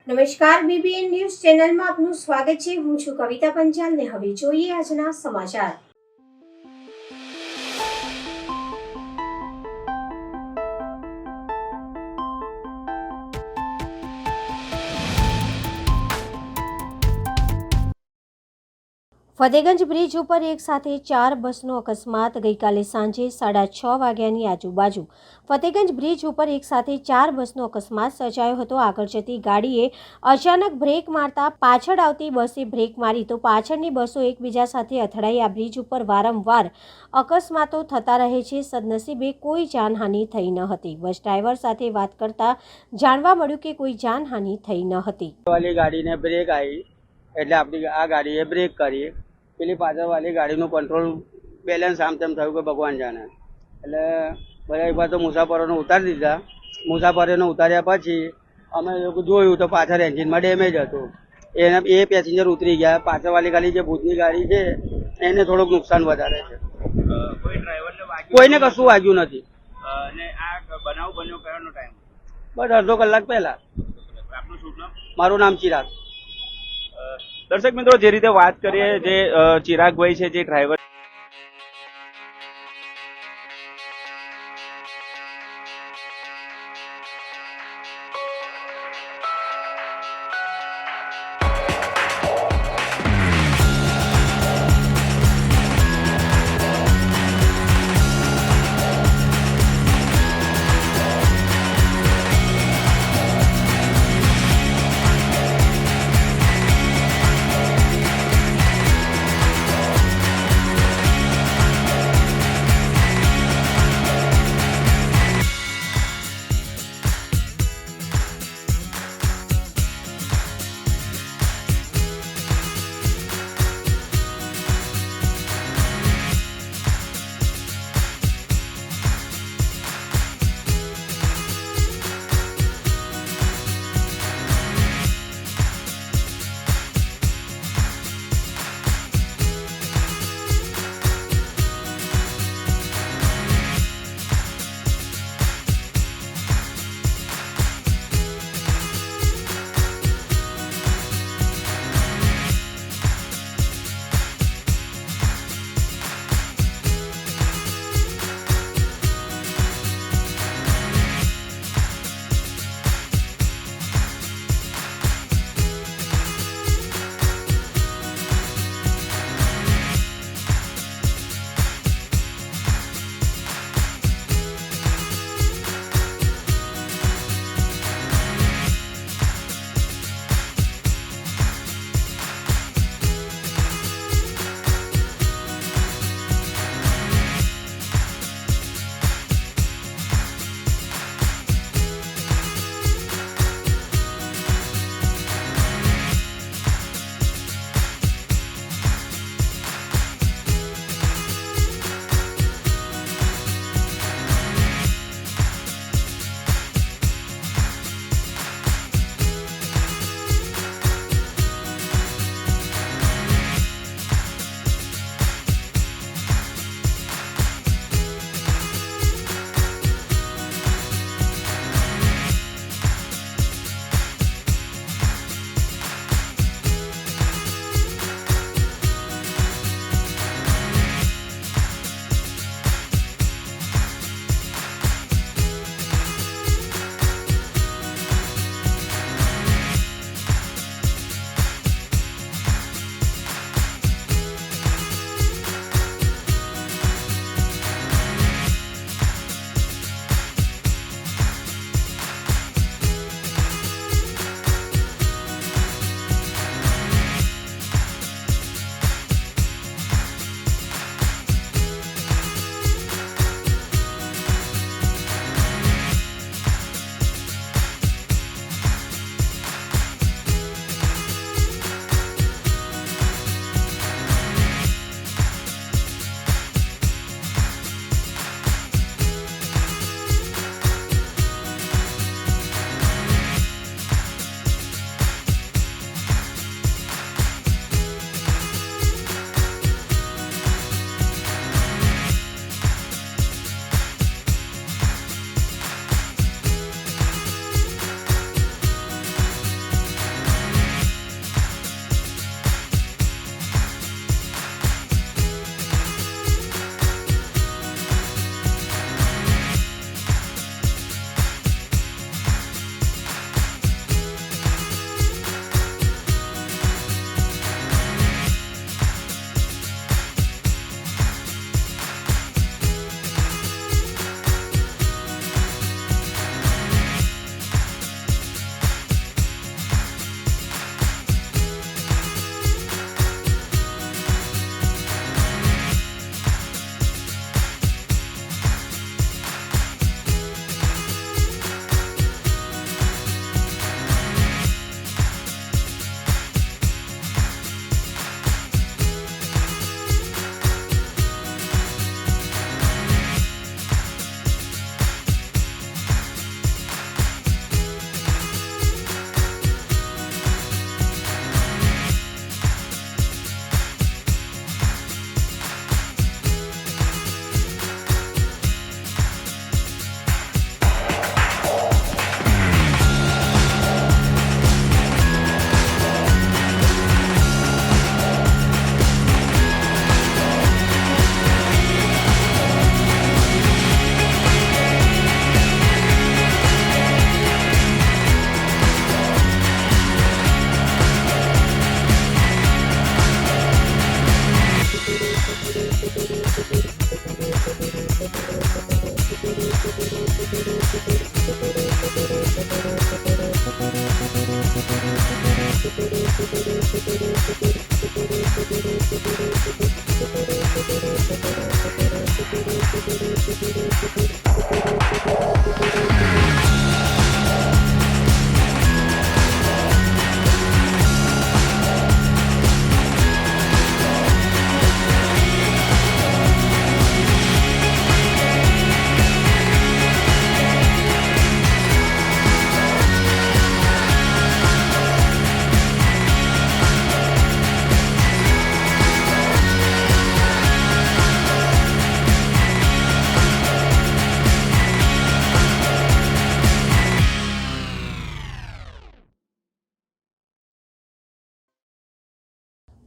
નમસ્કાર, BBN news ચેનલમાં આપનું સ્વાગત છે. હું છું કવિતા પંચાલ ને હવે જોઈએ આજના સમાચાર. ફતેગંજ બ્રિજ ઉપર એક સાથે 4 બસનો અકસ્માત. ગઈકાલે સાંજે 6:30 વાગ્યાની આજુબાજુ ફતેગંજ બ્રિજ ઉપર એક સાથે 4 બસનો અકસ્માત સર્જાયો હતો. આગળ જતી ગાડીએ અચાનક બ્રેક મારતા પાછળ આવતી બસે બ્રેક મારી તો પાછળની બસો એકબીજા સાથે અથડાઈ. આ બ્રિજ ઉપર વારંવાર અકસ્માતો થતા રહે છે. સદનસીબે કોઈ જાનહાનિ થઈ ન હતી. બસ ડ્રાઈવર સાથે વાત કરતા જાણવા મળ્યું કે કોઈ જાનહાનિ થઈ ન હતી. ગાડીને બ્રેક આવી એટલે આપણી આ ગાડીએ બ્રેક કરી. પેલી પાછળવાળી ગાડીનું કંટ્રોલ બેલેન્સ આમ તેમ થયું કે ભગવાન જાણે. એટલે બધા એક વાર તો મુસાફરોને ઉતારી દીધા. મુસાફરોને ઉતાર્યા પછી અમે જોયું તો પાછળ એન્જિનમાં ડેમેજ હતું. એ પેસેન્જર ઉતરી ગયા. પાછળવાળી ગાડી જે ભુજની ગાડી છે એને થોડુંક નુકસાન વધારે છે. કોઈને કશું વાગ્યું નથી. બનાવ બન્યો કયોનો ટાઈમ? બસ અડધો કલાક પહેલા. આપનું શુભ નામ? મારું નામ ચિરાગ. દર્શક મિત્રો, જે રીતે વાત કરીએ, જે ચિરાગભાઈ છે, જે ડ્રાઈવર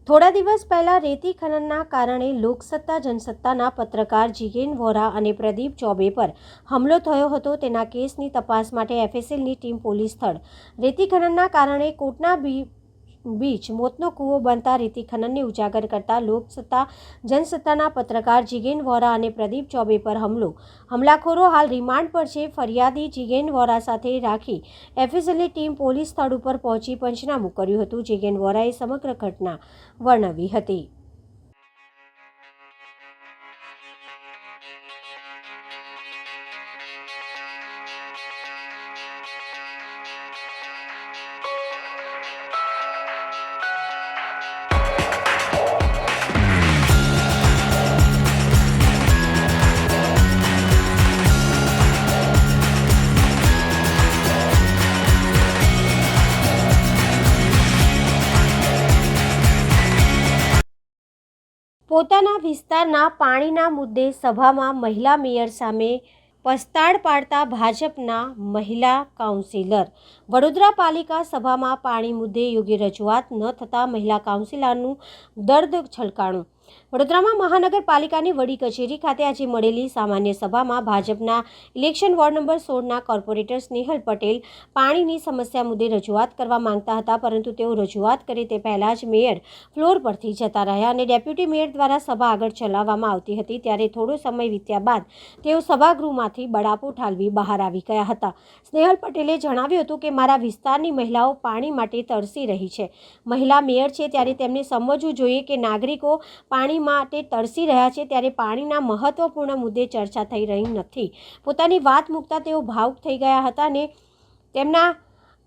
થોડા દિવસ પહેલા રેતી ખનનના કારણે લોકસત્તા જનસત્તાના પત્રકાર જીગેન વોરા અને પ્રદીપ ચોબે પર હુમલો થયો હતો. તેના કેસની તપાસ માટે એફએસએલની ટીમ પોલીસ સ્થળ રેતી ખનનના કારણે કોટના બીચ મોતનો કૂવો બનતા રેતી ખનનને ઉજાગર કરતા લોકસત્તા જનસત્તાના પત્રકાર જીગેન વોરા અને પ્રદીપ ચોબે પર હુમલાખોરો હાલ રિમાન્ડ પર છે. ફરિયાદી જીગેન વોરા સાથે રાખી એફએસએલની ટીમ પોલીસ સ્થળ ઉપર પહોંચી પંચનામું કર્યું હતું. જીગેન વોરાએ સમગ્ર ઘટના વર્ણવી હતી. પોતાના વિસ્તારના પાણીના મુદ્દે સભામાં મહિલા મેયર સામે પસ્તાળ પાડતા ભાજપના મહિલા કાઉન્સિલર. વડોદરા પાલિકા સભામાં પાણી મુદ્દે યોગ્ય રજૂઆત ન થતાં મહિલા કાઉન્સિલરનું દર્દ છલકાણું. વડોદરામાં મહાનગરપાલિકાની વડી કચેરી ખાતે આજે મળેલી સામાન્ય સભામાં ભાજપના ઇલેક્શન વોર્ડ નંબર 16ના કોર્પોરેટર સ્નેહલ પટેલ પાણીની સમસ્યા મુદ્દે રજૂઆત કરવા માંગતા હતા, પરંતુ તેઓ રજૂઆત કરે તે પહેલાં જ મેયર ફ્લોર પરથી જતા રહ્યા અને ડેપ્યુટી મેયર દ્વારા સભા આગળ ચલાવવામાં આવતી હતી. ત્યારે થોડો સમય વીત્યા બાદ તેઓ સભાગૃહમાંથી બળાપો ઠાલવી બહાર આવી ગયા હતા. સ્નેહલ પટેલે જણાવ્યું હતું કે મારા વિસ્તારની મહિલાઓ પાણી માટે તરસી રહી છે. મહિલા મેયર છે ત્યારે તેમને સમજવું જોઈએ કે નાગરિકો પાણી માટે તરસી રહ્યા છે, ત્યારે પાણીના મહત્વપૂર્ણ મુદ્દે ચર્ચા થઈ રહી નથી. પોતાની વાત મૂકતા તેઓ ભાવુક થઈ ગયા હતા અને તેમના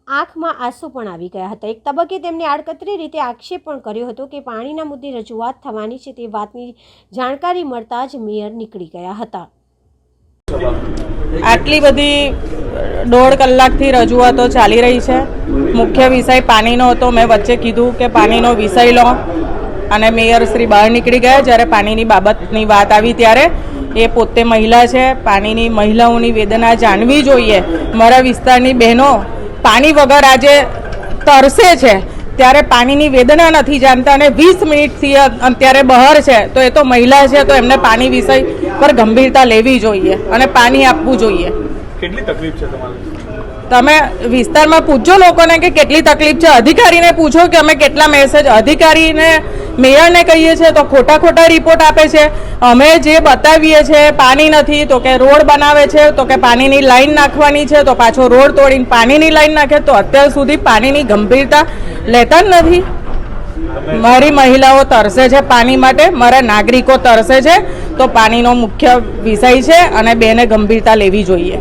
આંખમાં આંસુ પણ આવી ગયા હતા. એક તબક્કે તેમણે આડકતરી રીતે આક્ષેપ પણ કર્યો હતો કે પાણીના મુદ્દે રજૂઆત થવાની છે તે વાતની જાણકારી મળતા જ મેયર નીકળી ગયા હતા. આટલી બધી 1.5 કલાકથી રજૂઆતો ચાલી રહી છે. મુખ્ય વિષય પાણીનો હતો. મેં વચ્ચે કીધું કે પાણીનો વિષય લો અને મેયર શ્રી બહાર નીકળી ગયા. જ્યારે પાણીની બાબતની વાત આવી ત્યારે એ પોતે મહિલા છે, પાણીની મહિલાઓની વેદના જાણવી જોઈએ. મારા વિસ્તારની બહેનો પાણી વગર આજે તરસે છે, ત્યારે પાણીની વેદના નથી જાણતા અને 20 મિનિટથી અત્યારે બહાર છે. તો એ તો મહિલા છે, તો એમને પાણી વિષય પર ગંભીરતા લેવી જોઈએ અને પાણી આપવું જોઈએ. કેટલી તકલીફ છે તમારે? તમે વિસ્તારમાં પૂછજો લોકોને કે કેટલી તકલીફ છે. અધિકારીને પૂછો કે અમે કેટલા મેસેજ અધિકારીને મેયરને કહીએ છીએ તો ખોટા રિપોર્ટ આપે છે. અમે જે બતાવીએ છીએ પાણી નથી તો કે રોડ બનાવે છે, તો કે પાણીની લાઈન નાખવાની છે તો પાછો રોડ તોડીને પાણીની લાઈન નાખે. તો અત્યાર સુધી પાણીની ગંભીરતા લેતા જ નથી. મારી મહિલાઓ તરસે છે પાણી માટે, મારા નાગરિકો તરસે છે, તો પાણીનો મુખ્ય વિષય છે અને બેને ગંભીરતા લેવી જોઈએ.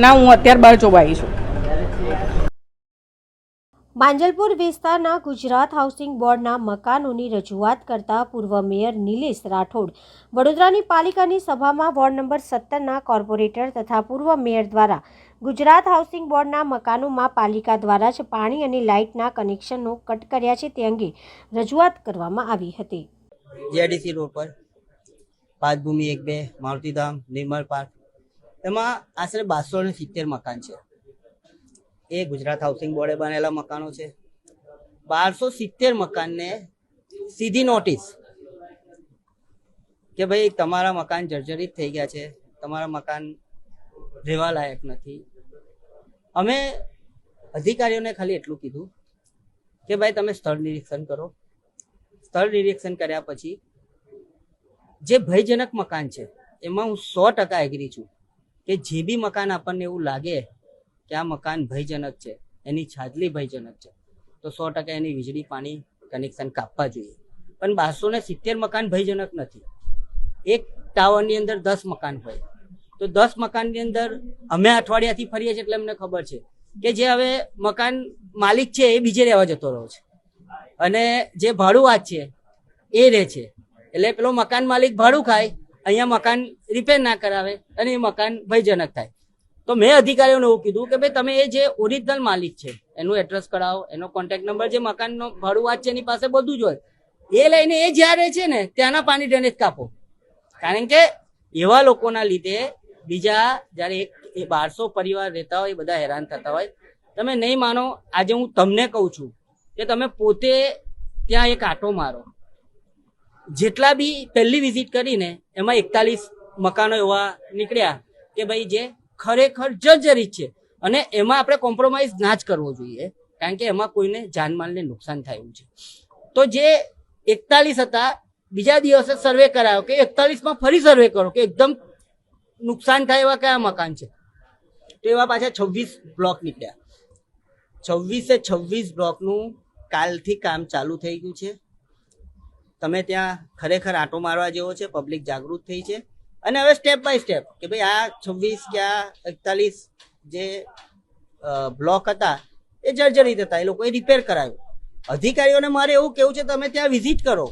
ના, હું અત્યારે બહાર જોવાઈ છું. માંજલપુર વિસ્તારના ગુજરાત હાઉસિંગ બોર્ડના મકાનોની રજૂઆત કરતા પૂર્વ મેયર નિલેશ રાઠોડ વડોદરાની પાલિકાની સભામાં વોર્ડ નંબર 17ના કોર્પોરેટર તથા પૂર્વ મેયર દ્વારા ગુજરાત હાઉસિંગ બોર્ડના મકાનોમાં પાલિકા દ્વારા જ પાણી અને લાઇટના કનેક્શનો કટ કર્યા છે તે અંગે રજૂઆત કરવામાં આવી હતી. જેડીસી રોડ પર પાદભૂમિ 1-2, મારુતિધામ, નિર્મલ પાર્ક, એમાં આશરે 1270 મકાન છે. એ ગુજરાત હાઉસિંગ બોર્ડે બનેલા મકાનો છે. 1270 મકાનને સીધી નોટિસ કે ભાઈ તમારા મકાન જર્જરિત થઈ ગયા છે, તમારા મકાન રહેવા લાયક નથી. અમે અધિકારીઓને ખાલી એટલું કીધું કે ભાઈ તમે સ્થળ નિરીક્ષણ કરો. સ્થળ નિરીક્ષણ કર્યા પછી જે ભયજનક મકાન છે એમાં હું 100% એગ્રી છું કે જે બી મકાન આપણને એવું લાગે કે આ મકાન ભયજનક છે, એની છાજલી ભયજનક છે, તો 100% એની વીજળી પાણી કનેક્શન કાપવા જોઈએ. પણ 1270 મકાન ભયજનક નથી. એક ટાવરની અંદર 10 મકાન હોય તો 10 મકાનની અંદર અમે અઠવાડિયાથી ફરીએ છીએ એટલે અમને ખબર છે કે જે હવે મકાન માલિક છે એ બીજે રહેવા જતો રહ્યો છે અને જે ભાડુઆત છે એ રહે છે. એટલે પેલો મકાન માલિક ભાડું ખાય, અહીંયા મકાન રિપેર ના કરાવે અને એ મકાન ભયજનક થાય. તો મેં અધિકારીઓને એવું કીધું કે ભાઈ તમે એ જે ઓરિજિનલ માલિક છે એનું એડ્રેસ કઢાવો, એનો કોન્ટેક્ટ નંબર, જે મકાનનો ભાડુઆત છે એની પાસે બધું જ હોય, એ લઈને એ જ્યાં રહે છે ને ત્યાંના પાણી ડ્રેનેજ કાપો. કારણ કે એવા લોકોના લીધે બીજા જ્યારે 1200 પરિવાર રહેતા હોય, બધા હેરાન થતા હોય. તમે નહીં માનો, આજે હું તમને કહું છું કે તમે પોતે ત્યાં એક આંટો મારો. જેટલા બી પહેલી વિઝિટ કરીને એમાં 41 મકાનો એવા નીકળ્યા કે ભાઈ જે ખરેખર જર્જરિત છે અને એમાં આપણે કોમ્પ્રોમાઇઝ ના જ કરવો જોઈએ, કારણ કે એમાં કોઈને જાનમાલને નુકસાન થયું છે. તો જે 41 હતા, બીજા દિવસે સર્વે કરાયો કે 41માં ફરી સર્વે કરો કે એકદમ નુકસાન થાય એવા કયા મકાન છે. તો એવા પાછા 26 બ્લોક નીકળ્યા. 26 બ્લોકનું કાલથી કામ ચાલુ થઈ ગયું છે. તમે ત્યાં ખરેખર આંટો મારવા જેવો છે. પબ્લિક જાગૃત થઈ છે અને હવે સ્ટેપ બાય સ્ટેપ કે ભાઈ આ 26 કે આ 41 જે બ્લોક હતા એ જર્જરિત હતા, એ લોકોએ રિપેર કરાવ્યું. અધિકારીઓને મારે એવું કેવું છે તમે ત્યાં વિઝિટ કરો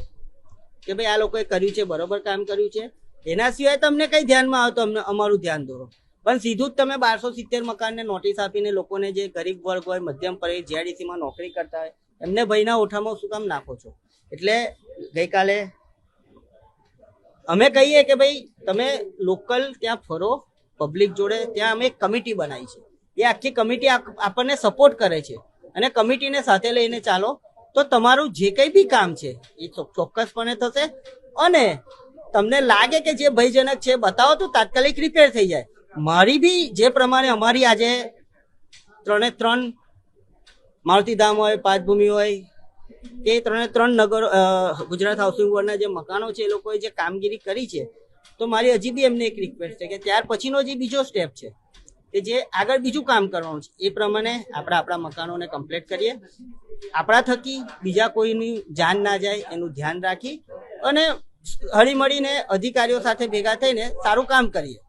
કે ભાઈ આ લોકોએ કર્યું છે, બરોબર કામ કર્યું છે. એના સિવાય તમને કઈ ધ્યાનમાં આવે તો અમને અમારું ધ્યાન દોરો. પણ સીધું જ તમે 1270 મકાનને નોટિસ આપીને લોકોને જે ગરીબ વર્ગ હોય, મધ્યમ પરિવાર, જીઆઈડીસીમાં નોકરી કરતા હોય એમને ભયના ઓઠામાં શું કામ નાખો છો? એટલે ગઈકાલે અમે કહીએ કે ભાઈ તમે લોકલ ત્યાં ફરો, પબ્લિક જોડે. ત્યાં અમે એક કમિટી બનાવી છે, એ આખી કમિટી આપણને સપોર્ટ કરે છે અને કમિટીને સાથે લઈને ચાલો તો તમારું જે કંઈ બી કામ છે એ ચોક્કસપણે થશે. અને તમને લાગે કે જે ભયજનક છે બતાવો તો તાત્કાલિક રિપેર થઈ જાય. મારી બી જે પ્રમાણે અમારી આજે 3 મારુતિધામ હોય, પાંચભૂમિ હોય, એ 3 નગર ગુજરાત હાઉસિંગ બોર્ડના જે મકાનો છે એ લોકોએ જે કામગીરી કરી છે, તો મારી હજી બી એમને એક રિક્વેસ્ટ છે કે ત્યાર પછીનો જે બીજો સ્ટેપ છે કે જે આગળ બીજું કામ કરવાનું છે એ પ્રમાણે આપણે આપણા મકાનોને કમ્પ્લીટ કરીએ. આપણા થકી બીજા કોઈની જાન ના જાય એનું ધ્યાન રાખી અને હળીમળીને અધિકારીઓ સાથે ભેગા થઈને સારું કામ કરીએ.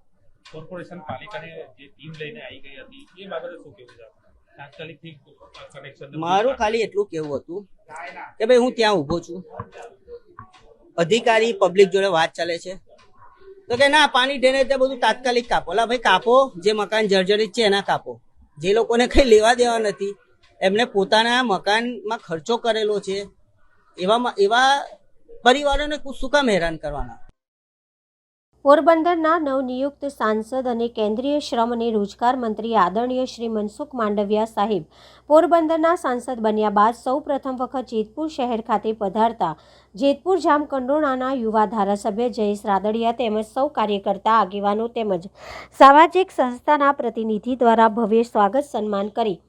કોર્પોરેશન પાલિકાની જે ટીમ લઈને આવી ગઈ હતી એ બાબતે શું કહેવું છે? તાત્કાલિકથી કનેક્શન. મારું ખાલી એટલું કહેવું હતું કે ભાઈ હું ત્યાં ઊભો છું, અધિકારી પબ્લિક જોડે વાત ચાલે છે તો કે ના પાણી ડ્રેનેજ બધું તાત્કાલિક કાપો. લા ભાઈ કાપો, જે મકાન જર્જરિત છે એના કાપો. જે લોકોને કઈ લેવા દેવા નથી, એમને પોતાના મકાનમાં ખર્ચો કરેલો છે, એવા પરિવારોને શું કામ હેરાન કરવાના? પોરબંદરના નવનિયુક્ત સાંસદ અને કેન્દ્રીય શ્રમ અને રોજગાર મંત્રી આદરણીય શ્રી મનસુખ માંડવિયા સાહેબ પોરબંદરના સાંસદ બન્યા બાદ સૌ પ્રથમ વખત જેતપુર શહેર ખાતે પધારતા જેતપુર જામકંડોરણાના યુવા ધારાસભ્ય જયેશ રાદડિયા તેમજ સૌ કાર્યકર્તા, આગેવાનો તેમજ સામાજિક સંસ્થાના પ્રતિનિધિ દ્વારા ભવ્ય સ્વાગત સન્માન કરી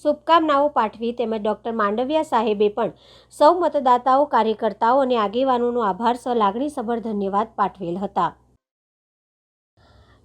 શુભકામનાઓ પાઠવી તેમજ ડોક્ટર માંડવિયા સાહેબે પણ સૌ મતદાતાઓ, કાર્યકર્તાઓ અને આગેવાનોનો આભાર સહ લાગણીસભર ધન્યવાદ પાઠવેલ હતા.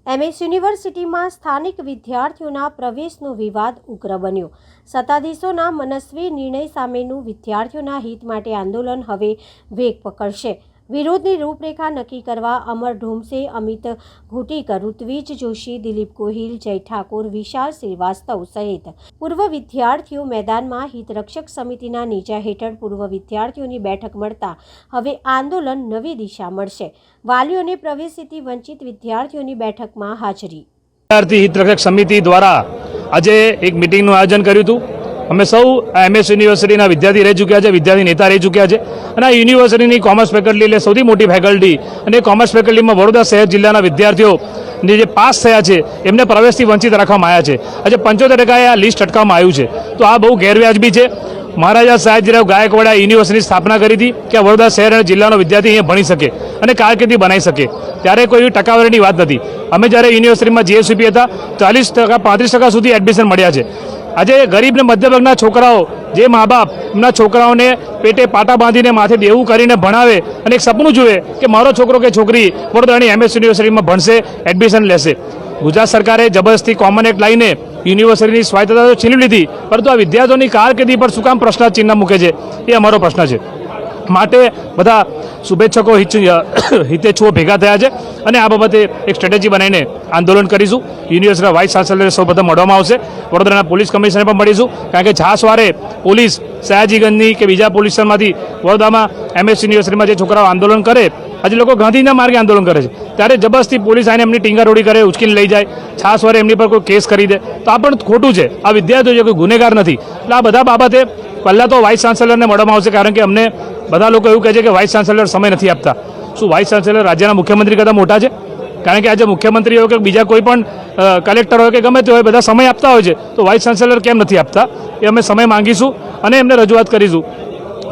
MS યુનિવર્સિટીમાં સ્થાનિક વિદ્યાર્થીઓના પ્રવેશનો વિવાદ ઉગ્ર બન્યો. સત્તાધીશોના મનસ્વી નિર્ણય સામેનું વિદ્યાર્થીઓના હિત માટે આંદોલન હવે વેગ પકડશે. વિરોધની રૂપરેખા નક્કી કરવા અમર ઢોમસે, અમિત ઘુટીકર, ઋત્વિજ જોશી, દિલીપ ગોહિલ, જય ઠાકોર, વિશાલ શ્રીવાસ્તવ સહિત પૂર્વ વિદ્યાર્થીઓ મેદાનમાં. હિતરક્ષક સમિતિના નેજા હેઠળ પૂર્વ વિદ્યાર્થીઓની બેઠક મળતા હવે આંદોલન નવી દિશા મળશે. વાલીઓને પ્રવેશથી વંચિત વિદ્યાર્થીઓની બેઠકમાં હાજરી. વિદ્યાર્થી હિતરક્ષક સમિતિ દ્વારા આજે એક મિટિંગનું આયોજન કર્યું હતું. અમે સૌ MS યુનિવર્સિટીના વિદ્યાર્થી રહી ચૂક્યા છે, વિદ્યાર્થી નેતા રહી ચૂક્યા છે અને આ યુનિવર્સિટીની કોમર્સ ફેકલ્ટી એટલે સૌથી મોટી ફેકલ્ટી અને કોમર્સ ફેકલ્ટીમાં વડોદરા શહેર જિલ્લાના વિદ્યાર્થીઓ જે પાસ થયા છે એમને પ્રવેશથી વંચિત રાખવામાં આવ્યા છે. આજે 75% આ લિસ્ટ અટકાવવામાં આવ્યું છે. તો આ બહુ ગેરવ્યાજબી છે. મહારાજા સાહેબજીરાવ ગાયકવાડે યુનિવર્સિટીની સ્થાપના કરી હતી કે વડોદરા શહેર અને જિલ્લાનો વિદ્યાર્થી અહીંયા ભણી શકે અને કારકિર્દી બનાવી શકે. ત્યારે કોઈ ટકાવારીની વાત નથી. અમે જ્યારે યુનિવર્સિટીમાં GSVP હતા 40%, 35% સુધી એડમિશન મળ્યા છે. આજે ગરીબ ને મધ્યવર્ગના છોકરાઓ, જે મા બાપ એમના છોકરાઓને પેટે પાટા બાંધીને માથે દેવું કરીને ભણાવે અને એક સપનું જુએ કે મારો છોકરો કે છોકરી વડોદરાની MS યુનિવર્સિટીમાં ભણશે, એડમિશન લેશે. ગુજરાત સરકારે જબરદસ્તી કોમન એક્ટ લાવીને યુનિવર્સિટીની સ્વાયત્તતા તો છીનવી લીધી, પરંતુ આ વિદ્યાર્થીઓની કારકિર્દી પર શું કામ પ્રશ્ન ચિહ્ન મૂકે છે, એ અમારો પ્રશ્ન છે. માટે બધા શુભેચ્છકો હિતેચ્છુઓ ભેગા થયા છે અને આ બાબતે એક સ્ટ્રેટેજી બનાવીને આંદોલન કરીશું. યુનિવર્સિટીના વાઇસ ચાન્સેલરને સૌપ્રથમ મળવામાં આવશે. વડોદરાના પોલીસ કમિશનરને પણ મળીશું, કારણ કે છાસવારે પોલીસ સયાજીગંજની કે બીજા પોલીસ સ્ટેશનમાંથી વડોદરામાં MS યુનિવર્સિટીમાં જે છોકરાઓ આંદોલન કરે, આજે લોકો ગાંધીના માર્ગે આંદોલન કરે છે, ત્યારે જબરદસ્તી પોલીસ આવીને એમની ટીંગારોડી કરે, ઉચકીને લઈ જાય, છાસવારે એમની પર કોઈ કેસ કરી દે, તો આ પણ ખોટું છે. આ વિદ્યાર્થીઓ છે, કોઈ ગુનેગાર નથી. એટલે આ બધા બાબતે પહેલાં તો વાઇસ ચાન્સેલરને મળવામાં આવશે, કારણ કે અમને બધા લોકો એવું કહે છે કે વાઇસ ચાન્સેલર સમય નથી આપતા. શું વાઇસ ચાન્સેલર રાજ્યના મુખ્યમંત્રી કરતાં મોટા છે? કારણ કે આજે મુખ્યમંત્રી હોય કે બીજા કોઈ પણ કલેક્ટર હોય કે ગમે તે હોય, બધા સમય આપતા હોય છે, તો વાઇસ ચાન્સેલર કેમ નથી આપતા? એ અમે સમય માંગીશું અને એમને રજૂઆત કરીશું.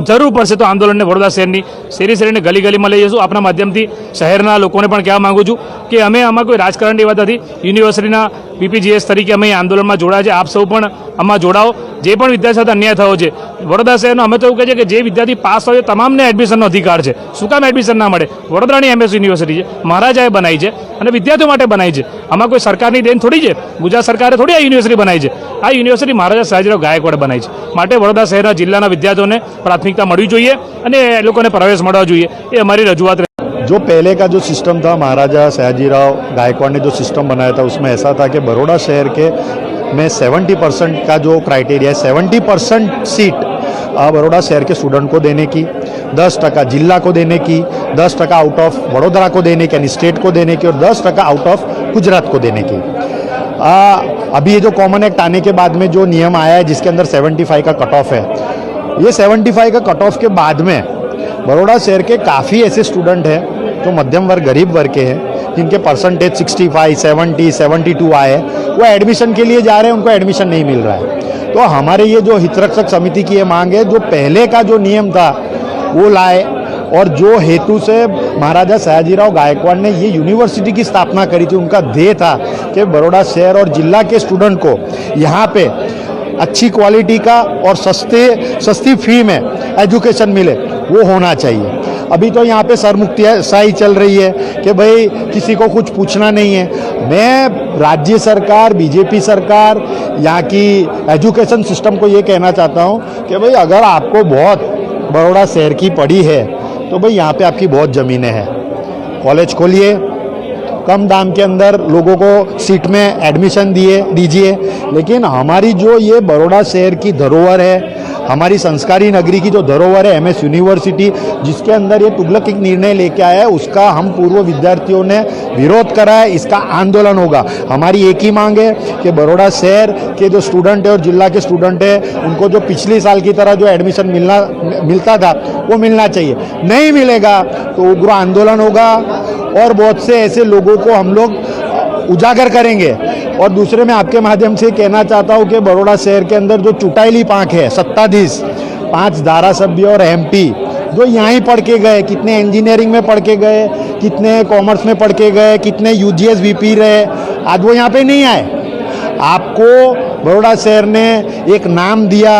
જરૂર પડશે તો આંદોલનને વડોદરા શહેરની શેરીને ગલી ગલીમાં લઈ જઈશું. આપણા માધ્યમથી શહેરના લોકોને પણ કહેવા માગું છું કે અમે આમાં કોઈ રાજકારણની વાત નથી. યુનિવર્સિટીના PPGS તરીકે અમે આંદોલનમાં જોડાયા છે. આપ સૌ પણ આમાં જોડાઓ. જે પણ વિદ્યાર્થી સાથે અન્યાય થયો છે વડોદરા શહેરનો, અમે તો એવું કહીએ કે જે વિદ્યાર્થી પાસ હોય તમામને એડમિશનનો અધિકાર છે. શું કામ એડમિશન ના મળે? વડોદરાની MS યુનિવર્સિટી છે, મહારાજાએ બનાવી છે અને વિદ્યાર્થીઓ માટે બનાવી છે. આમાં કોઈ સરકારની દેન થોડી છે. ગુજરાત સરકારે થોડી આ યુનિવર્સિટી બનાવી છે. આ યુનિવર્સિટી મહારાજા સયાજીરાવ ગાયકવાડે બનાવી છે. માટે વડોદરા શહેરના જિલ્લાના વિદ્યાર્થીઓને પ્રાથમિકતા મળવી જોઈએ અને એ લોકોને પ્રવેશ મળવા જોઈએ, એ અમારી રજૂઆત. जो पहले का जो सिस्टम था, महाराजा सयाजीराव गायकवाड़ ने जो सिस्टम बनाया था, उसमें ऐसा था कि बड़ौदा शहर के में 70% का जो क्राइटेरिया है, 70% सीट बड़ौदा शहर के स्टूडेंट को देने की, 10% जिला को देने की, 10% आउट ऑफ वडोदरा को देने की, यानी स्टेट को देने की, और 10% आउट ऑफ गुजरात को देने की. अभी ये जो कॉमन एक्ट आने के बाद में जो नियम आया है, जिसके अंदर 75 का कट ऑफ है, ये 75 का कट ऑफ के बाद में बड़ौदा शहर के काफ़ी ऐसे स्टूडेंट हैं जो मध्यम वर्ग, गरीब वर्ग के हैं, जिनके परसेंटेज 65, 70, 72 आए, वो एडमिशन के लिए जा रहे हैं, उनको एडमिशन नहीं मिल रहा है. तो हमारे ये जो हितरक्षक समिति की ये मांग है, जो पहले का जो नियम था वो लाए, और जो हेतु से महाराजा सयाजीराव गायकवाड़ ने ये यूनिवर्सिटी की स्थापना करी थी, उनका ध्येय था कि बड़ौदा शहर और जिला के स्टूडेंट को यहाँ पे अच्छी क्वालिटी का और सस्ती फी में एजुकेशन मिले, वो होना चाहिए. अभी तो यहाँ पे सरमुखत्याशाही चल रही है कि भाई किसी को कुछ पूछना नहीं है. मैं राज्य सरकार, BJP सरकार, यहाँ की एजुकेशन सिस्टम को ये कहना चाहता हूँ कि भाई अगर आपको बहुत बड़ौदा शहर की पड़ी है तो भाई यहाँ पे आपकी बहुत ज़मीनें हैं, कॉलेज खोलिए, कम दाम के अंदर लोगों को सीट में एडमिशन दीजिए. लेकिन हमारी जो ये बड़ौदा शहर की धरोहर है, हमारी संस्कारी नगरी की जो धरोहर है MS यूनिवर्सिटी, जिसके अंदर ये तुगलक एक निर्णय लेके आया है, उसका हम पूर्व विद्यार्थियों ने विरोध करा है. इसका आंदोलन होगा. हमारी एक ही मांग है कि बड़ौदा शहर के जो स्टूडेंट है और जिला के स्टूडेंट है, उनको जो पिछले साल की तरह जो एडमिशन मिलता था वो मिलना चाहिए. नहीं मिलेगा तो उग्र आंदोलन होगा और बहुत से ऐसे लोगों को हम लोग उजागर करेंगे. और दूसरे मैं आपके माध्यम से कहना चाहता हूँ कि बड़ौदा शहर के अंदर जो चुटाइली पांख है, सत्ताधीश 5 धारासभ्य और MP जो यहाँ ही पढ़ के गए, कितने इंजीनियरिंग में पढ़ के गए, कितने कॉमर्स में पढ़ के गए, कितने UGS VP रहे, आज वो यहाँ पे नहीं आए. आपको बड़ौदा शहर ने एक नाम दिया,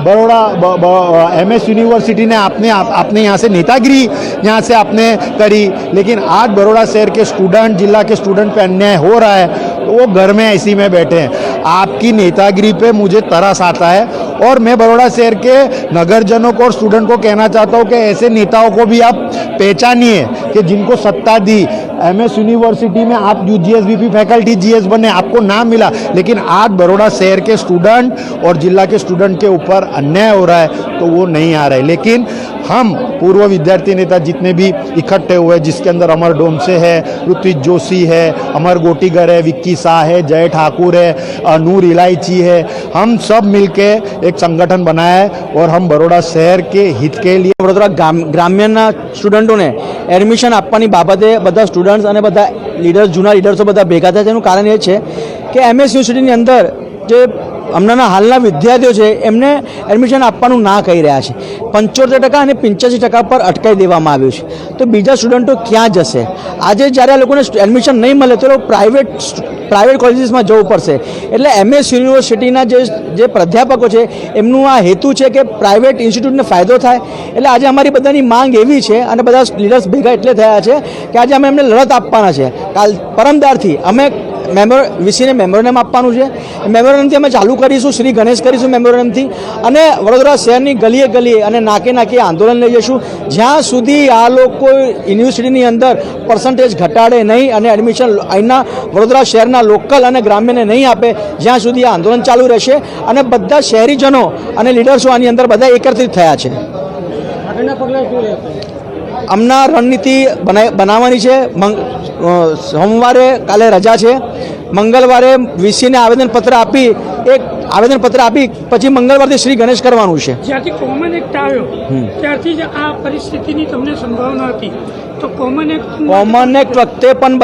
MS यूनिवर्सिटी ने आपने यहाँ से नेतागिरी यहाँ से आपने करी, लेकिन आज बड़ौदा शहर के स्टूडेंट, जिला के स्टूडेंट पे अन्याय हो रहा है, तो वो घर में ऐसी में बैठे हैं. आपकी नेतागिरी पे मुझे तरस आता है. और मैं बड़ौदा शहर के नगरजनों को और स्टूडेंट को कहना चाहता हूँ कि ऐसे नेताओं को भी आप पहचानिए कि जिनको सत्ता दी, MS यूनिवर्सिटी में आप UGS VP फैकल्टी GS बने, आपको नाम मिला, लेकिन आज बड़ौदा शहर के स्टूडेंट और जिला के स्टूडेंट के ऊपर अन्याय हो रहा है, तो वो नहीं आ रहा है. लेकिन हम पूर्व विद्यार्थी नेता जितने भी इकट्ठे हुए, जिसके अंदर अमर डोमसे है, ऋत्विज जोशी है, अमर गोटीगर है, विक्की शाह है, जय ठाकुर है, नूर इलायची है, हम सब मिलके एक संगठन बनाया है और हम बड़ौदा शहर के हित के लिए વડોદરા ગ્રામ્યના સ્ટુડન્ટોને એડમિશન આપવાની બાબતે બધા સ્ટુડન્ટ્સ અને બધા લીડર્સ, જૂના લીડર્સો બધા ભેગા થયા. તેનું કારણ એ છે કે MS યુનિવર્સિટીની અંદર જે હમણાંના હાલના વિદ્યાર્થીઓ છે એમને એડમિશન આપવાનું ના કહી રહ્યા છે. 75% અને 85% પર અટકાવી દેવામાં આવ્યું છે. તો બીજા સ્ટુડન્ટો ક્યાં જશે? આજે જ્યારે આ લોકોને એડમિશન નહીં મળે તો પ્રાઇવેટ કોલેજીસમાં જવું પડશે. એટલે MS યુનિવર્સિટીના જે પ્રાધ્યાપકો છે એમનું આ હેતુ છે કે પ્રાઇવેટ ઇન્સ્ટિટ્યૂટને ફાયદો થાય. એટલે આજે અમારી બધાની માંગ એવી છે અને બધા લીડર્સ ભેગા એટલે થયા છે કે આજે અમે એમને લડત આપવાના છે. પરમદારથી અમે વીસીને મેમોરેન્ડમ આપવાનું છે. મેમોરેન્ડમથી અમે ચાલુ કરીશું, શ્રી ગણેશ કરીશું મેમોરેન્ડમથી, અને વડોદરા શહેરની ગલીએ ગલીએ અને નાકે નાકે આંદોલન લઈ જઈશું જ્યાં સુધી આ લોકો યુનિવર્સિટીની અંદર પર્સન્ટેજ ઘટાડે નહીં અને એડમિશન અહીંના વડોદરા શહેરના લોકલ અને ગ્રામ્યને નહીં આપે, જ્યાં સુધી આ આંદોલન ચાલુ રહેશે. અને બધા શહેરીજનો અને લીડર્સો આની અંદર બધા એકત્રિત થયા છે. હમણાં રણનીતિ બનાવવાની છે. સોમવારે કાલે રજા છે, મંગળવારે વીસીને આવેદનપત્ર આપી પછી મંગળવારથી શ્રી ગણેશ કરવાનું છે. જ્યારથી કોમન એક્ટ આવ્યો ત્યારથી જ આ પરિસ્થિતિની તમને સંભાવના હતી. તો કોમન એક્ટ વખતે પણ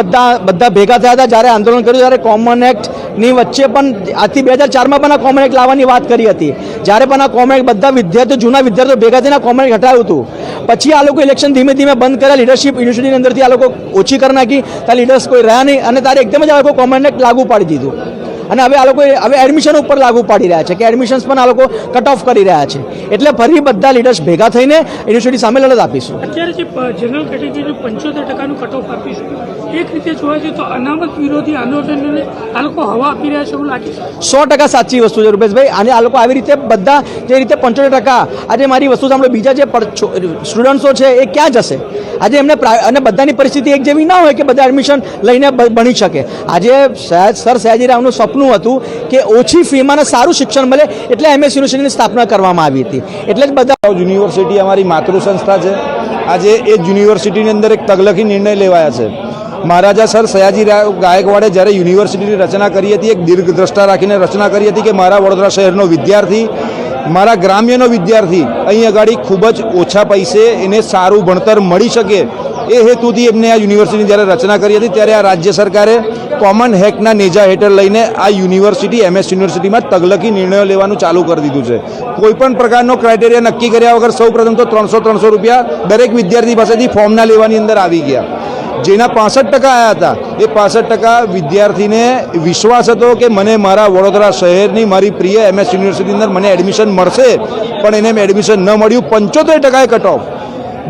બધા ભેગા થયા હતા જ્યારે આંદોલન કર્યું, ત્યારે કોમન એક્ટની વચ્ચે પણ આજથી 2004માં પણ આ કોમન એક્ટ લાવવાની વાત કરી હતી. જ્યારે પણ આ કોમન એક્ટ બધા વિદ્યાર્થીઓ, જૂના વિદ્યાર્થીઓ ભેગા થઈને કોમન એક્ટ હટાવ્યું હતું. પછી આ લોકો ઇલેક્શન ધીમે ધીમે બંધ કર્યા, લીડરશિપ યુનિવર્સિટીની અંદરથી આ લોકો ઓછી કરી નાખી, ત્યાં લીડર્સ કોઈ રહ્યા નહીં અને તારે એકદમ જ આ લોકો કોમન એક્ટ લાગુ પાડી દીધું. અને હવે આ લોકો હવે એડમિશન ઉપર લાગુ પાડી રહ્યા છે કે એડમિશન્સ પણ આ લોકો કટ ઓફ કરી રહ્યા છે. એટલે ફરી બધા લીડર્સ ભેગા થઈને યુનિવર્સિટી સામે લડત આપીશું. અત્યારે જે જનરલ કેટેગરીનું 75% કટ ઓફ આપીશું, એક રીતે જોવા જઈએ તો અનામત વિરોધી આંદોલનને આ લોકો હવા આપી રહ્યા છે એવું લાગે છે. 100% સાચી વસ્તુ છે રૂપેશભાઈ. અને આ લોકો આવી રીતે બધા જે રીતે 75%, આજે મારી વસ્તુ સાંભળો, બીજા જે સ્ટુડન્ટ્સો છે એ ક્યાં જશે? આજે એમને અને બધાની પરિસ્થિતિ એક જેવી ના હોય કે બધા એડમિશન લઈને ભણી શકે. આજે સર સયાજી રાવનું સપનું હતું કે ઓછી ફીમાં સારું શિક્ષણ મળે, એટલે MS યુનિવર્સિટીની સ્થાપના કરવામાં આવી હતી. એટલે જ બધા યુનિવર્સિટી અમારી માતૃ સંસ્થા છે. આજે એ જ યુનિવર્સિટીની અંદર એક તગલખી નિર્ણય લેવાયા છે. મહારાજા સર સયાજી રાવ ગાયકવાડે જ્યારે યુનિવર્સિટીની રચના કરી હતી, એક દીર્ઘદ્રષ્ટા રાખીને રચના કરી હતી કે મારા વડોદરા શહેરનો વિદ્યાર્થી, મારા ગ્રામ્યનો વિદ્યાર્થી અહીં આગળ ખૂબ જ ઓછા પૈસે એને સારું ભણતર મળી શકે, એ હેતુથી એમને આ યુનિવર્સિટીની જ્યારે રચના કરી હતી, ત્યારે આ રાજ્ય સરકારે કોમન હેકના નેજા હેઠળ લઈને આ યુનિવર્સિટી MS યુનિવર્સિટીમાં તગલખી નિર્ણયો લેવાનું ચાલુ કરી દીધું છે. કોઈપણ પ્રકારનો ક્રાઇટેરિયા નક્કી કર્યા વગર સૌપ્રથમ તો 300 રૂપિયા દરેક વિદ્યાર્થી પાસેથી ફોર્મના લેવાની અંદર આવી ગયા. જેના 65% આવ્યા હતા, એ 65% વિદ્યાર્થીને વિશ્વાસ હતો કે મને મારા વડોદરા શહેરની મારી પ્રિય MS યુનિવર્સિટીની અંદર મને એડમિશન મળશે, પણ એને એડમિશન ન મળ્યું. 75% કટ ઓફ.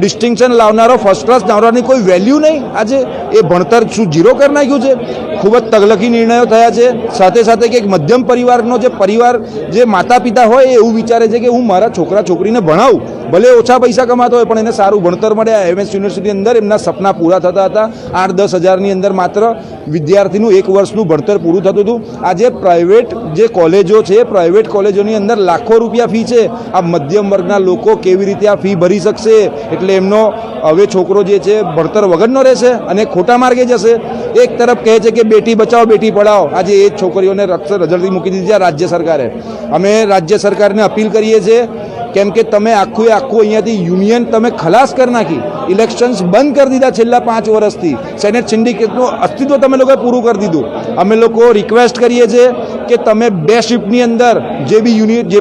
ડિસ્ટિંક્શન લાવનારો, ફર્સ્ટ ક્લાસ લાવનારની કોઈ વેલ્યુ નહીં. આજે એ ભણતર શું ઝીરો કરી નાખ્યું છે? ખૂબ જ તગલખી નિર્ણયો થયા છે. સાથે સાથે કે એક મધ્યમ પરિવારનો જે માતા પિતા હોય એ એવું વિચારે છે કે હું મારા છોકરા છોકરીને ભણાવું, ભલે ઓછા પૈસા કમાતો હોય પણ એને સારું ભણતર મળે. આ MS યુનિવર્સિટી અંદર એમના સપના પૂરા થતા હતા. 8-10 હજારની અંદર માત્ર વિદ્યાર્થીનું 1 વર્ષનું ભણતર પૂરું થતું હતું. આજે પ્રાઇવેટ જે કોલેજો છે, પ્રાઇવેટ કોલેજોની અંદર લાખો રૂપિયા ફી છે. આ મધ્યમ વર્ગના લોકો કેવી રીતે આ ફી ભરી શકશે? એટલે એમનો હવે છોકરો જે છે ભણતર વગરનો રહેશે અને ખોટા માર્ગે જશે. એક તરફ કહે છે કે બેટી બચાવો બેટી પઢાઓ, આજે એ છોકરીઓને રજળતી મૂકી દીધી છે રાજ્ય સરકારે. અમે રાજ્ય સરકારને અપીલ કરીએ છીએ કેમ કે તમે આખું અહીંયાથી યુનિયન તમે ખલાસ કરી નાખી, ઇલેક્શન્સ બંધ કરી દીધા છેલ્લા 5 વર્ષથી. સેનેટ સિન્ડિકેટનું અસ્તિત્વ તમે લોકોએ પૂરું કરી દીધું. અમે લોકો રિક્વેસ્ટ કરીએ છીએ કે તમે 2 શિફ્ટની અંદર જે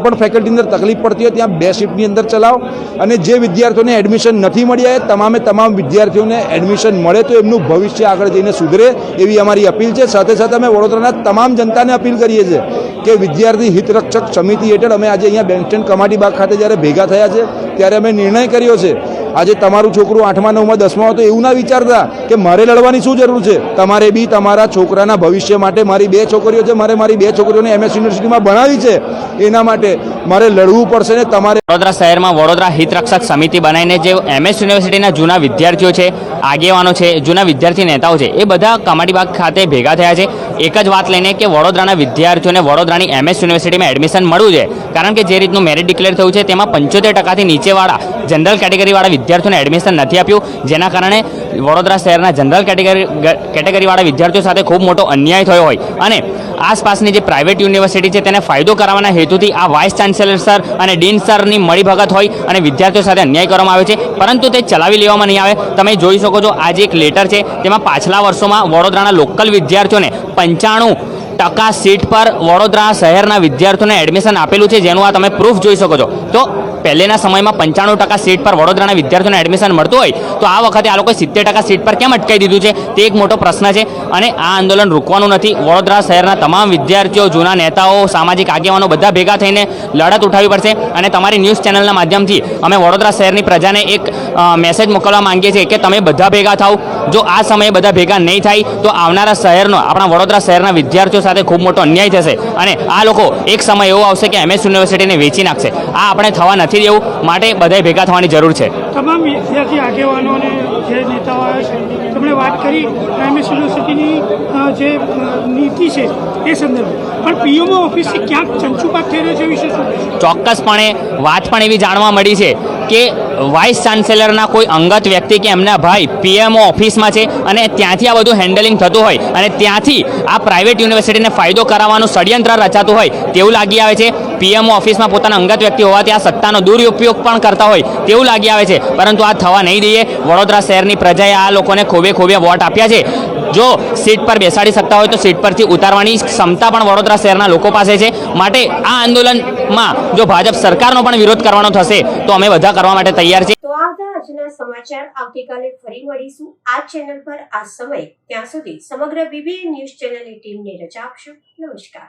પણ ફેકલ્ટીની અંદર તકલીફ પડતી હોય ત્યાં 2 શિફ્ટની અંદર ચલાવો, અને જે વિદ્યાર્થીઓને એડમિશન નથી મળ્યા એ તમામ વિદ્યાર્થીઓને એડમિશન મળે તો એમનું ભવિષ્ય આગળ જઈને સુધરે, એવી અમારી અપીલ છે. સાથે સાથે અમે વડોદરાના તમામ જનતાને અપીલ કરીએ છીએ કે વિદ્યાર્થી હિતરક્ષક સમિતિ હેઠળ અમે આજે અહીંયા બેન્કસ્ટેન્ડ કમાટી બાગ ખાતે જ્યારે ભેગા થયા છે ત્યારે અમે નિર્ણય કર્યો છે, આજે તમારું છોકરું 8મા 9મા 10મા હોય તો એવું ના વિચારતા કે મારે લડવાની શું જરૂર છે. તમારે બી તમારા છોકરાના ભવિષ્ય માટે, મારી 2 છોકરીઓ છે, મારી 2 છોકરીઓને MS યુનિવર્સિટીમાં ભણાવી છે, એના માટે મારે લડવું પડશે ને તમારે. વડોદરા શહેરમાં વડોદરા હિતરક્ષક સમિતિ બનાવીને જે MS યુનિવર્સિટીના જૂના વિદ્યાર્થીઓ છે, આગેવાનો છે, જૂના વિદ્યાર્થી નેતાઓ છે, એ બધા કમાટીબાગ ખાતે ભેગા થયા છે એક જ વાત લઈને કે વડોદરાના વિદ્યાર્થીઓને વડોદરાની MS યુનિવર્સિટીમાં એડમિશન મળવું છે. કારણ કે જે રીતનું મેરિટ ડિક્લેર થયું છે તેમાં 75%થી નીચેવાળા જનરલ કેટેગરીવાળા વિદ્યાર્થીઓને એડમિશન નથી આપ્યું, જેના કારણે વડોદરા શહેરના જનરલ કેટેગરીવાળા વિદ્યાર્થીઓ સાથે ખૂબ મોટો અન્યાય થયો હોય અને આસપાસની જે પ્રાઇવેટ યુનિવર્સિટી છે તેને ફાયદો કરાવવાના હેતુથી આ વાઇસ ચાન્સેલર સર અને ડીન સરની મળીભગત હોય અને વિદ્યાર્થીઓ સાથે અન્યાય કરવામાં આવે છે, પરંતુ તે ચલાવી લેવામાં નહીં આવે. તમે જોઈ શકો છો આ જે એક લેટર છે તેમાં પાછલા વર્ષોમાં વડોદરાના લોકલ વિદ્યાર્થીઓને 95% સીટ પર વડોદરા શહેરના વિદ્યાર્થીઓને એડમિશન આપેલું છે, જેનું આ તમે પ્રૂફ જોઈ શકો છો. તો પહેલેના સમયમાં 95% સીટ પર વડોદરાના વિદ્યાર્થીઓને એડમિશન મળતું હોય તો આ વખતે આ લોકોએ 70% સીટ પર કેમ અટકાવી દીધું છે તે એક મોટો પ્રશ્ન છે. અને આ આંદોલન રોકવાનું નથી. વડોદરા શહેરના તમામ વિદ્યાર્થીઓ, જૂના નેતાઓ, સામાજિક આગેવાનો બધા ભેગા થઈને લડત ઉઠાવવી પડશે. અને તમારી ન્યૂઝ ચેનલના માધ્યમથી અમે વડોદરા શહેરની પ્રજાને એક મેસેજ મોકલવા માંગીએ છીએ કે તમે બધા ભેગા થાવ. જો આ સમયે બધા ભેગા નહીં થાય તો આવનારા શહેરનો, આપણા વડોદરા શહેરના વિદ્યાર્થીઓ સાથે ખૂબ મોટો અન્યાય થશે અને આ લોકો એક સમય એવો આવશે કે MS યુનિવર્સિટીને વેચી નાખશે. આ આપણે થવા નથી દેવું. માટે બધાએ ભેગા થવાની જરૂર છે. તમામ વિદ્યાર્થી આગેવાનો અને જે નેતાઓ આવ્યા છે તેમણે વાત કરી MS યુનિવર્સિટીની જે નીતિ છે એ સંદર્ભે, પણ પીએમઓ ઓફિસથી ક્યાંક ચંચુપાત થઈ રહ્યો છે વિશે શું કહેશો? ચોક્કસપણે વાત પણ એવી જાણવા મળી છે કે વાઇસ ચાન્સેલરના કોઈ અંગત વ્યક્તિ કે એમના ભાઈ પીએમઓ ઓફિસમાં છે અને ત્યાંથી આ બધું હેન્ડલિંગ થતું હોય અને ત્યાંથી આ પ્રાઇવેટ યુનિવર્સિટીને ફાયદો કરાવવાનું ષડયંત્ર રચાતું હોય તેવું લાગી આવે છે. પીએમઓ ઓફિસમાં પોતાના અંગત વ્યક્તિ હોવાથી આ સત્તાનો દુરુપયોગ પણ કરતા હોય તેવું લાગી આવે છે. પરંતુ આ થવા નહીં દઈએ. વડોદરા શહેરની પ્રજાએ આ લોકોને ખોબે ખોબે વોટ આપ્યા છે. જો સીટ પર બેસાડી શકતા હોય તો સીટ પરથી ઉતારવાની ક્ષમતા પણ વડોદરા શહેરના લોકો પાસે છે. માટે આ આંદોલનમાં જો ભાજપ સરકારનો પણ વિરોધ કરવાનો થશે તો અમે બધા કરવા માટે તૈયાર છીએ. તો આ હતા આજના સમાચાર. આવતીકાલે ફરી મળીશું આ ચેનલ પર આ સમય. ત્યાં સુધી સમગ્ર BBN ન્યૂઝ ચેનલની ટીમને રજા આપશો. નમસ્કાર.